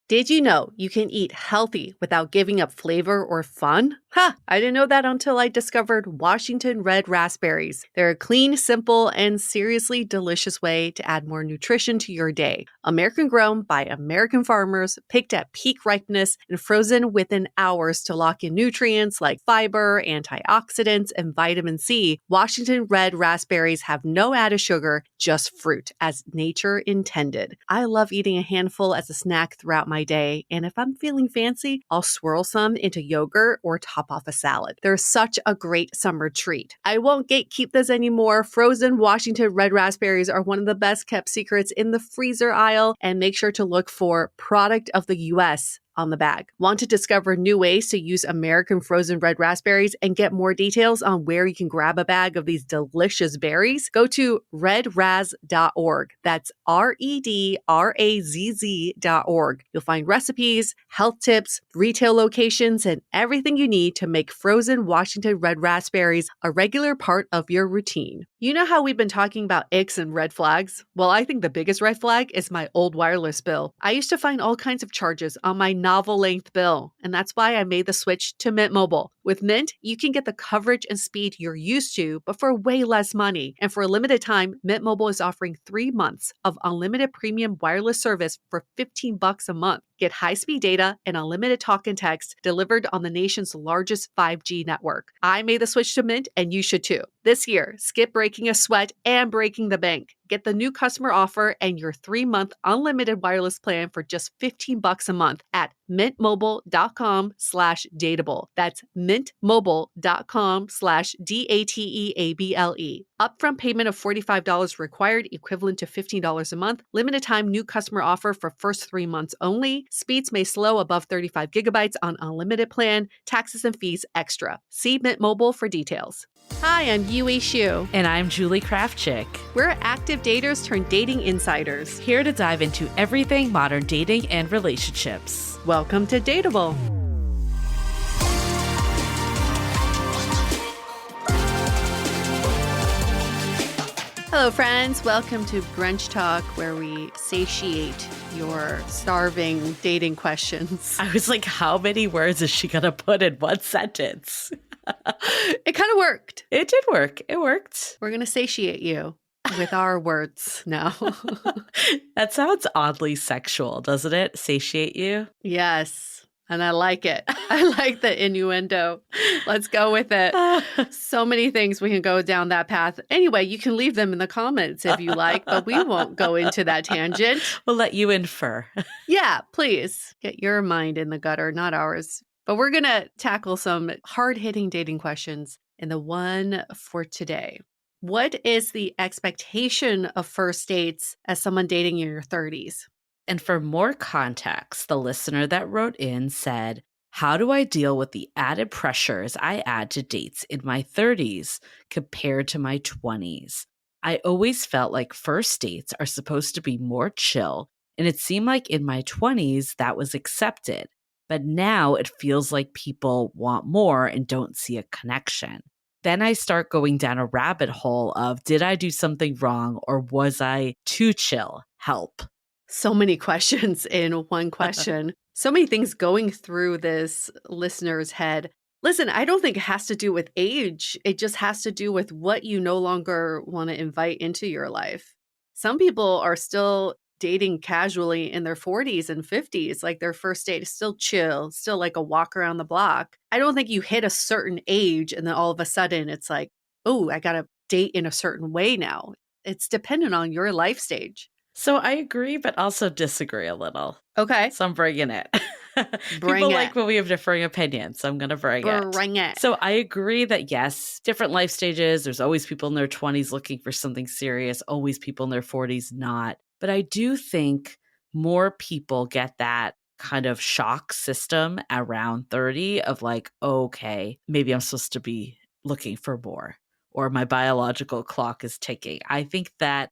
Did you know you can eat healthy without giving up flavor or fun? I didn't know that until I discovered Washington red raspberries. They're a clean, simple, and seriously delicious way to add more nutrition to your day. American grown by American farmers, picked at peak ripeness, and frozen within hours to lock in nutrients like fiber, antioxidants, and vitamin C. Washington red raspberries have no added sugar, just fruit, as nature intended. I love eating a handful as a snack throughout my day, and if I'm feeling fancy, I'll swirl some into yogurt or top off a salad. They're such a great summer treat. I won't gatekeep this anymore. Frozen Washington red raspberries are one of the best kept secrets in the freezer aisle, and make sure to look for Product of the US on the bag. Want to discover new ways to use American frozen red raspberries and get more details on where you can grab a bag of these delicious berries? Go to redraz.org. That's redrazz.org. You'll find recipes, health tips, retail locations, and everything you need to make frozen Washington red raspberries a regular part of your routine. You know how we've been talking about icks and red flags? Well, I think the biggest red flag is my old wireless bill. I used to find all kinds of charges on my novel-length bill, and that's why I made the switch to Mint Mobile. With Mint, you can get the coverage and speed you're used to, but for way less money. And for a limited time, Mint Mobile is offering 3 months of unlimited premium wireless service for $15 a month. Get high-speed data and unlimited talk and text delivered on the nation's largest 5G network. I made the switch to Mint, and you should too. This year, skip breaking a sweat and breaking the bank. Get the new customer offer and your 3-month unlimited wireless plan for just $15 a month at mintmobile.com/dateable. That's mintmobile.com/dateable. Upfront payment of $45 required, equivalent to $15 a month. Limited time new customer offer for first 3 months only. Speeds may slow above 35 gigabytes on unlimited plan. Taxes and fees extra. See Mint Mobile for details. Hi, I'm Yue Xu. And I'm Julie Kraftchick. We're active daters turned dating insiders. Here to dive into everything modern dating and relationships. Welcome to Dateable. Hello, friends. Welcome to Brunch Talk, where we satiate your starving dating questions. I was like, how many words is she going to put in one sentence? It kind of worked. It did work. It worked. We're going to satiate you with our words now. That sounds oddly sexual, doesn't it? Satiate you? Yes. And I like it. I like the innuendo. Let's go with it. So many things we can go down that path. Anyway, you can leave them in the comments if you like, but we won't go into that tangent. We'll let you infer. Yeah, please. Get your mind in the gutter, not ours. But we're going to tackle some hard-hitting dating questions in the one for today. What is the expectation of first dates as someone dating in your 30s? And for more context, the listener that wrote in said, how do I deal with the added pressures I add to dates in my 30s compared to my 20s? I always felt like first dates are supposed to be more chill, and it seemed like in my 20s that was accepted. But now it feels like people want more and don't see a connection. Then I start going down a rabbit hole of, did I do something wrong or was I too chill? Help. So many questions in one question. So many things going through this listener's head. Listen, I don't think it has to do with age. It just has to do with what you no longer want to invite into your life. Some people are still dating casually in their 40s and 50s, like their first date is still chill, still like a walk around the block. I don't think you hit a certain age and then all of a sudden it's like, oh, I got to date in a certain way now. It's dependent on your life stage. So I agree, but also disagree a little. Okay. So I'm bringing it. Bring People it. like when we have differing opinions, so I'm going to bring it. Bring it. So I agree that yes, different life stages. There's always people in their 20s looking for something serious, always people in their 40s not. But I do think more people get that kind of shock system around 30 of like, okay, maybe I'm supposed to be looking for more, or my biological clock is ticking. I think that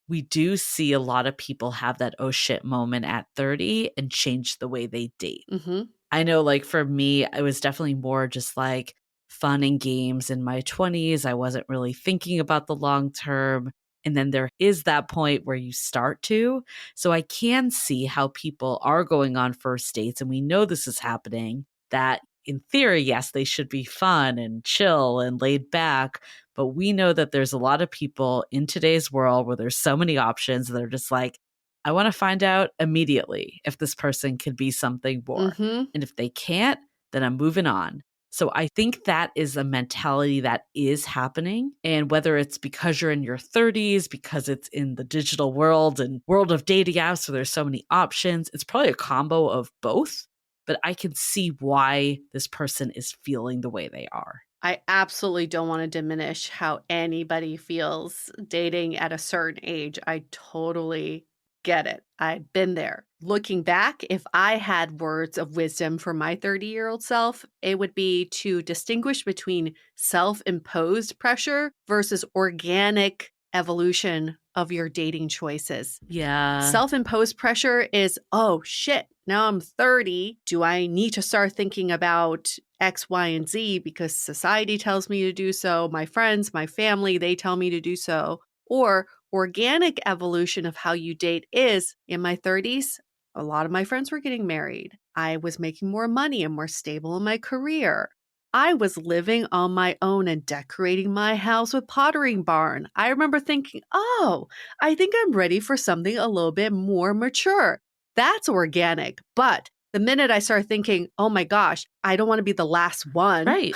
we do see a lot of people have that oh shit moment at 30 and change the way they date. Mm-hmm. I know like for me, it was definitely more just like fun and games in my 20s. I wasn't really thinking about the long term. And then there is that point where you start to. So I can see how people are going on first dates, and we know this is happening, that in theory, yes, they should be fun and chill and laid back. But we know that there's a lot of people in today's world where there's so many options that are just like, I want to find out immediately if this person can be something more. And if they can't, then I'm moving on. So I think that is a mentality that is happening. And whether it's because you're in your 30s, because it's in the digital world and world of dating apps where there's so many options, it's probably a combo of both. But I can see why this person is feeling the way they are. I absolutely don't want to diminish how anybody feels dating at a certain age. I totally get it. I've been there. Looking back, if I had words of wisdom for my 30-year-old self, it would be to distinguish between self-imposed pressure versus organic evolution of your dating choices. Yeah. Self-imposed pressure is, oh shit, now I'm 30. Do I need to start thinking about X, Y, and Z because society tells me to do so? My friends, my family, they tell me to do so. Or organic evolution of how you date is, in my 30s, a lot of my friends were getting married. I was making more money and more stable in my career. I was living on my own and decorating my house with pottery barn. I remember thinking, oh, I think I'm ready for something a little bit more mature. That's organic. But the minute I start thinking, oh my gosh, I don't want to be the last one. Right.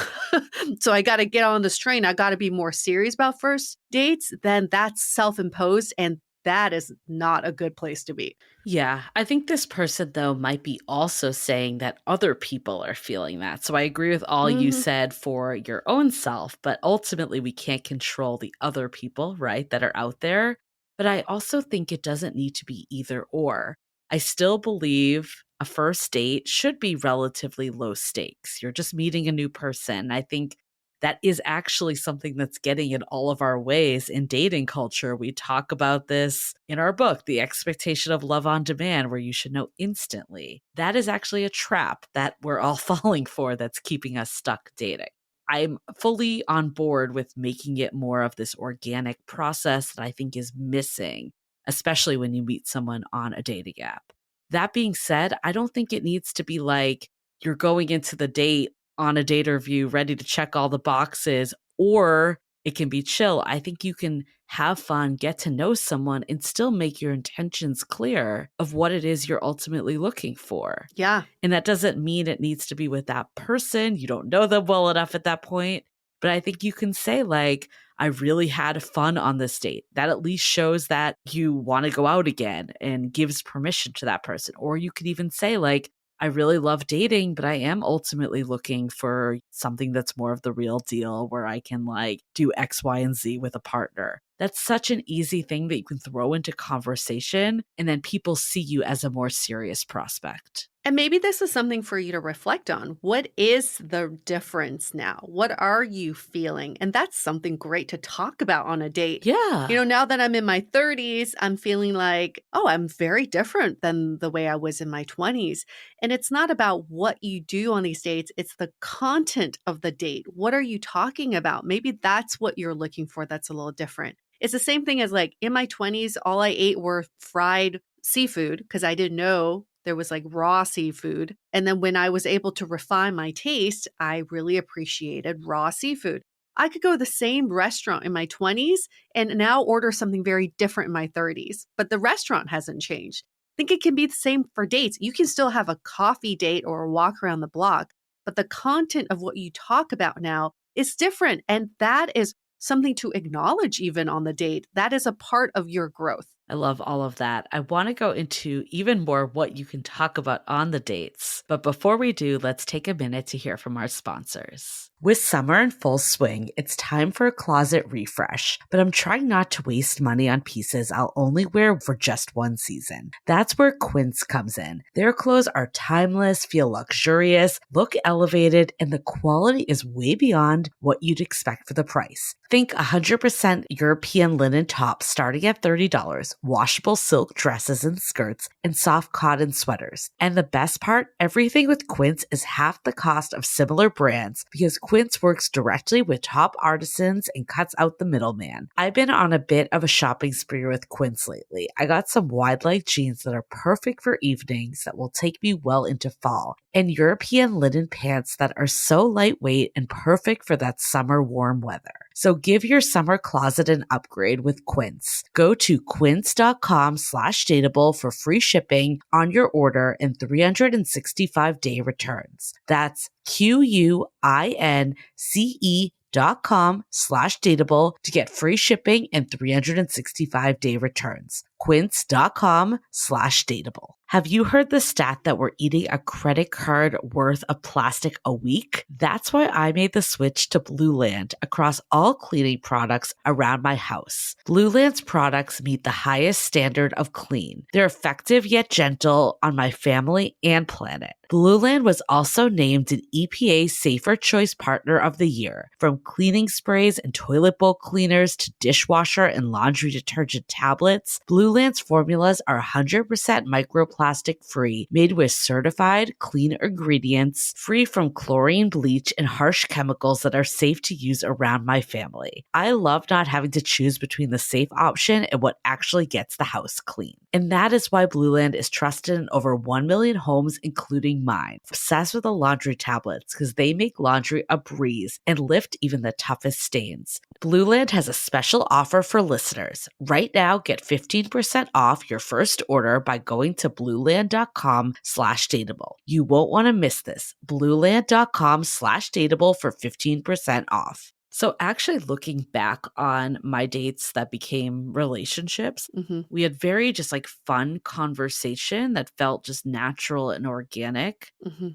So I got to get on this train. I got to be more serious about first dates. Then that's self-imposed, and that is not a good place to be. Yeah, I think this person, though, might be also saying that other people are feeling that. So I agree with all you said for your own self, but ultimately we can't control the other people, right, that are out there. But I also think it doesn't need to be either or. I still believe a first date should be relatively low stakes. You're just meeting a new person. I think that is actually something that's getting in all of our ways in dating culture. We talk about this in our book, The Expectation of Love on Demand, where you should know instantly. That is actually a trap that we're all falling for that's keeping us stuck dating. I'm fully on board with making it more of this organic process that I think is missing, especially when you meet someone on a dating app. That being said, I don't think it needs to be like you're going into the date on a date review ready to check all the boxes, or it can be chill. I think you can have fun, get to know someone, and still make your intentions clear of what it is you're ultimately looking for. Yeah. And that doesn't mean it needs to be with that person. You don't know them well enough at that point. But I think you can say, like, I really had fun on this date. That at least shows that you want to go out again and gives permission to that person. Or you could even say, like, I really love dating, but I am ultimately looking for something that's more of the real deal where I can like do X, Y, and Z with a partner. That's such an easy thing that you can throw into conversation, and then people see you as a more serious prospect. And maybe this is something for you to reflect on. What is the difference now? What are you feeling? And that's something great to talk about on a date. Yeah. You know, now that I'm in my 30s, I'm feeling like, oh, I'm very different than the way I was in my 20s. And it's not about what you do on these dates, it's the content of the date. What are you talking about? Maybe that's what you're looking for that's a little different. It's the same thing as like in my 20s, all I ate were fried seafood because I didn't know there was like raw seafood. And then when I was able to refine my taste, I really appreciated raw seafood. I could go to the same restaurant in my 20s and now order something very different in my 30s, but the restaurant hasn't changed. I think it can be the same for dates. You can still have a coffee date or a walk around the block, but the content of what you talk about now is different. And that is something to acknowledge even on the date. That is a part of your growth. I love all of that. I want to go into even more what you can talk about on the dates. But before we do, let's take a minute to hear from our sponsors. With summer in full swing, it's time for a closet refresh, but I'm trying not to waste money on pieces I'll only wear for just one season. That's where Quince comes in. Their clothes are timeless, feel luxurious, look elevated, and the quality is way beyond what you'd expect for the price. Think 100% European linen tops starting at $30, washable silk dresses and skirts, and soft cotton sweaters. And the best part, everything with Quince is half the cost of similar brands because Quince works directly with top artisans and cuts out the middleman. I've been on a bit of a shopping spree with Quince lately. I got some wide leg jeans that are perfect for evenings that will take me well into fall, and European linen pants that are so lightweight and perfect for that summer warm weather. So give your summer closet an upgrade with Quince. Go to quince.com/dateable for free shipping on your order and 365-day returns. That's QUINCE.com/dateable to get free shipping and 365-day returns. Quince.com/dateable. Have you heard the stat that we're eating a credit card worth of plastic a week? That's why I made the switch to Blue Land across all cleaning products around my house. Blue Land's products meet the highest standard of clean. They're effective yet gentle on my family and planet. Blue Land was also named an EPA Safer Choice Partner of the Year. From cleaning sprays and toilet bowl cleaners to dishwasher and laundry detergent tablets, Blue Land's formulas are 100% microplastic free, made with certified clean ingredients, free from chlorine, bleach, and harsh chemicals that are safe to use around my family. I love not having to choose between the safe option and what actually gets the house clean. And that is why Blue Land is trusted in over 1 million homes, including mine. Obsessed with the laundry tablets because they make laundry a breeze and lift even the toughest stains. Blue Land has a special offer for listeners. Right now, get 15% off your first order by going to blueland.com/dateable. You won't want to miss this. blueland.com/dateable for 15% off. So actually looking back on my dates that became relationships, we had very just like fun conversation that felt just natural and organic.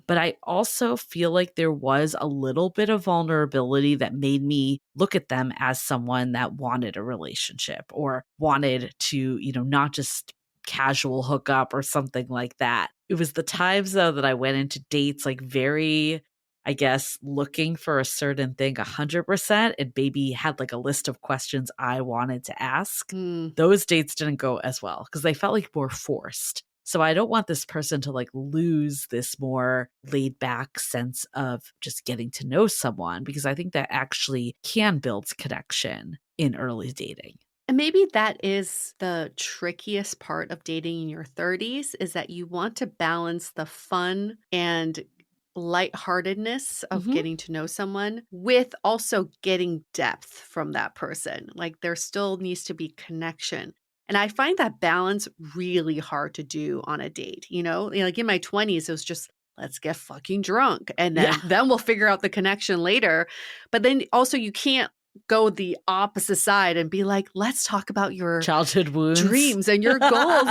But I also feel like there was a little bit of vulnerability that made me look at them as someone that wanted a relationship or wanted to, not just casual hookup or something like that. It was the times though that I went into dates like very, I guess, looking for a certain thing 100% and maybe had like a list of questions I wanted to ask. Those dates didn't go as well because they felt like more forced. So I don't want this person to like lose this more laid back sense of just getting to know someone, because I think that actually can build connection in early dating. And maybe that is the trickiest part of dating in your 30s, is that you want to balance the fun and lightheartedness of getting to know someone with also getting depth from that person. Like there still needs to be connection. And I find that balance really hard to do on a date. Like in my 20s, it was just, let's get fucking drunk. And then we'll figure out the connection later. But then also you can't go the opposite side and be like, let's talk about your childhood wounds, dreams and your goals.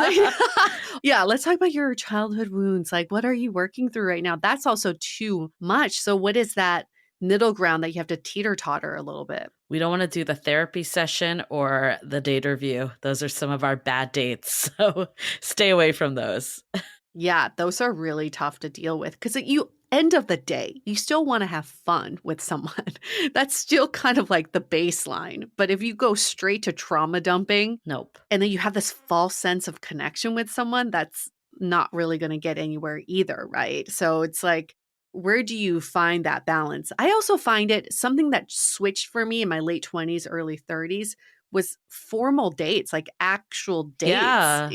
Yeah, let's talk about your childhood wounds. Like, what are you working through right now? That's also too much. So what is that middle ground that you have to teeter-totter a little bit? We don't want to do the therapy session or the date review. Those are some of our bad dates. So stay away from those. Yeah, those are really tough to deal with because end of the day, you still want to have fun with someone. That's still kind of like the baseline. But if you go straight to trauma dumping, nope. And then you have this false sense of connection with someone, that's not really going to get anywhere either, right? So it's like, where do you find that balance? I also find it something that switched for me in my late 20s, early 30s was formal dates, like actual dates. Yeah.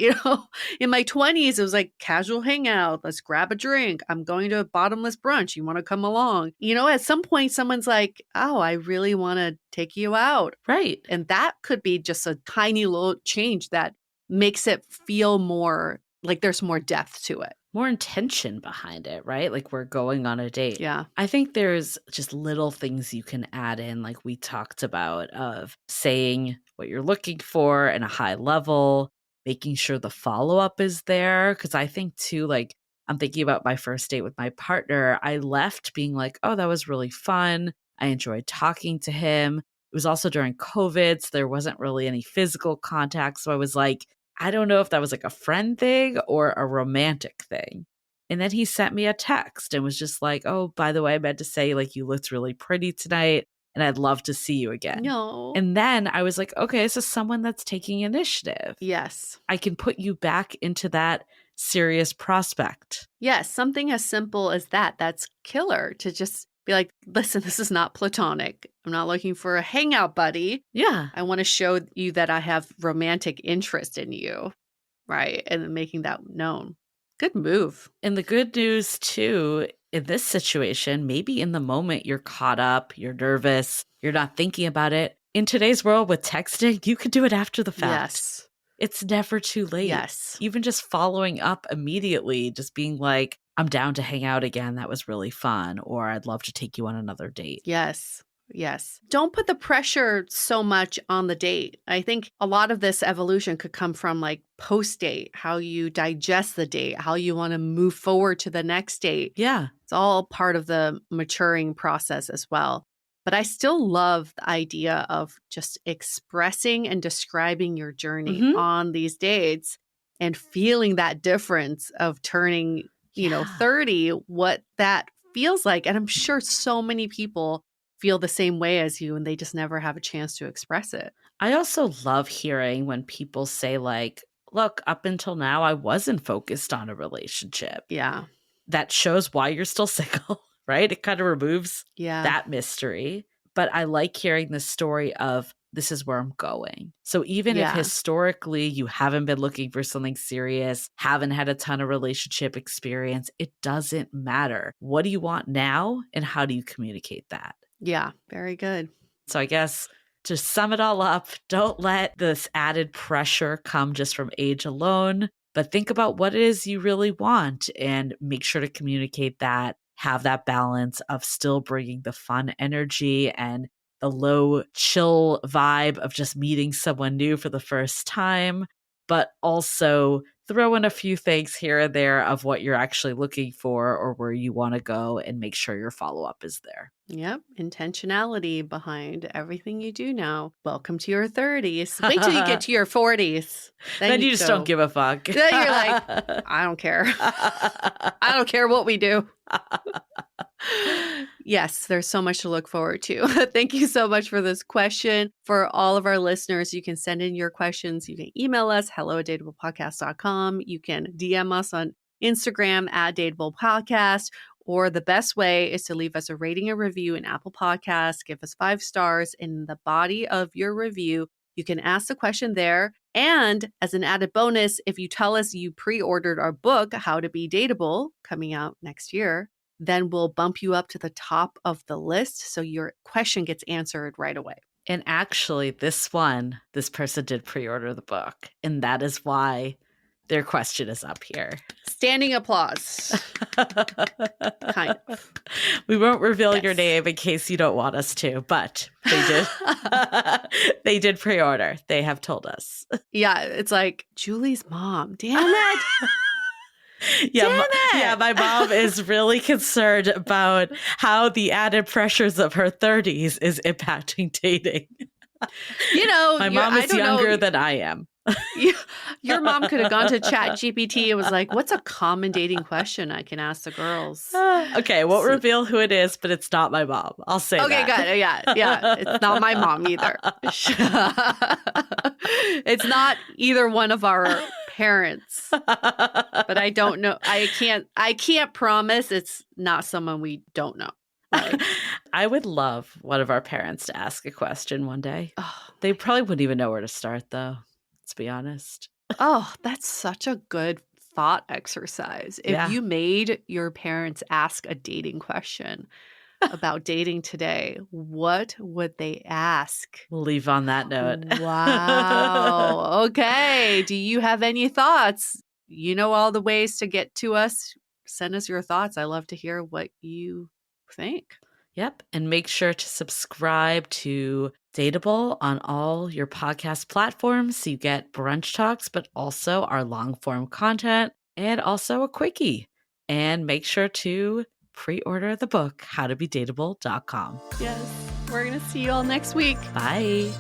In my 20s, it was like casual hangout. Let's grab a drink. I'm going to a bottomless brunch. You want to come along? At some point, someone's like, oh, I really want to take you out. Right. And that could be just a tiny little change that makes it feel more like there's more depth to it. More intention behind it, right? Like we're going on a date. Yeah. I think there's just little things you can add in, like we talked about, of saying what you're looking for in a high level, making sure the follow-up is there. Because I think too, like I'm thinking about my first date with my partner. I left being like, oh, that was really fun. I enjoyed talking to him. It was also during COVID, so there wasn't really any physical contact. So I was like, I don't know if that was like a friend thing or a romantic thing. And then he sent me a text and was just like, oh, by the way, I meant to say, like, you looked really pretty tonight. And and I'd love to see you again. No. And then I was like, okay, this is someone that's taking initiative. Yes. I can put you back into that serious prospect. Yes, something as simple as that. That's killer to just be like, listen, this is not platonic. I'm not looking for a hangout buddy. Yeah. I want to show you that I have romantic interest in you, right? And then making that known. Good move. And the good news, too, in this situation, maybe in the moment you're caught up, you're nervous, you're not thinking about it. In today's world with texting, you can do it after the fact. Yes. It's never too late. Yes. Even just following up immediately, just being like, I'm down to hang out again. That was really fun. Or I'd love to take you on another date. Yes. Yes. Don't put the pressure so much on the date. I think a lot of this evolution could come from like post-date, how you digest the date, how you want to move forward to the next date. Yeah. It's all part of the maturing process as well. But I still love the idea of just expressing and describing your journey on these dates and feeling that difference of turning, 30, what that feels like. And I'm sure so many people feel the same way as you and they just never have a chance to express it. I also love hearing when people say like, look, up until now, I wasn't focused on a relationship. Yeah. That shows why you're still single, right? It kind of removes Yeah. that mystery. But I like hearing the story of this is where I'm going. So even if historically you haven't been looking for something serious, haven't had a ton of relationship experience, it doesn't matter. What do you want now and how do you communicate that? Yeah, very good. So I guess to sum it all up, don't let this added pressure come just from age alone, but think about what it is you really want and make sure to communicate that, have that balance of still bringing the fun energy and the low chill vibe of just meeting someone new for the first time, but also throw in a few things here and there of what you're actually looking for or where you want to go and make sure your follow-up is there. Yep. Intentionality behind everything you do now. Welcome to your 30s. Wait till you get to your 40s. Then you just don't give a fuck. Then you're like, I don't care. I don't care what we do. Yes, there's so much to look forward to. Thank you so much for this question. For all of our listeners, you can send in your questions. You can email us, hello@dateablepodcast.com. You can DM us on Instagram @dateablepodcast. Or the best way is to leave us a rating and review in Apple Podcasts. Give us 5 stars. In the body of your review, you can ask the question there. And as an added bonus, if you tell us you pre-ordered our book, How to Be Dateable, coming out next year, then we'll bump you up to the top of the list so your question gets answered right away. And actually, this person did pre-order the book. And that is why their question is up here. Standing applause. Kind of. We won't reveal your name in case you don't want us to, but they did. They did pre-order. They have told us. Yeah, it's like, Julie's mom. Damn it. Yeah, my mom is really concerned about how the added pressures of her 30s is impacting dating. My mom is younger than I am. Your mom could have gone to ChatGPT and was like, what's a common dating question I can ask the girls? Okay, won't reveal who it is, but it's not my mom. I'll say that. Okay, good. Yeah. It's not my mom either. It's not either one of our parents. But I don't know. I can't promise it's not someone we don't know. Right? I would love one of our parents to ask a question one day. Oh, they probably wouldn't even know where to start, though. Let's be honest. Oh, that's such a good thought exercise. If you made your parents ask a dating question about dating today, what would they ask? We'll leave on that note. Wow. Okay. Do you have any thoughts? You know all the ways to get to us. Send us your thoughts. I love to hear what you think. Yep. And make sure to subscribe to Dateable on all your podcast platforms so you get brunch talks, but also our long form content and also a quickie. And make sure to pre-order the book, howtobedateable.com. Yes. We're going to see you all next week. Bye.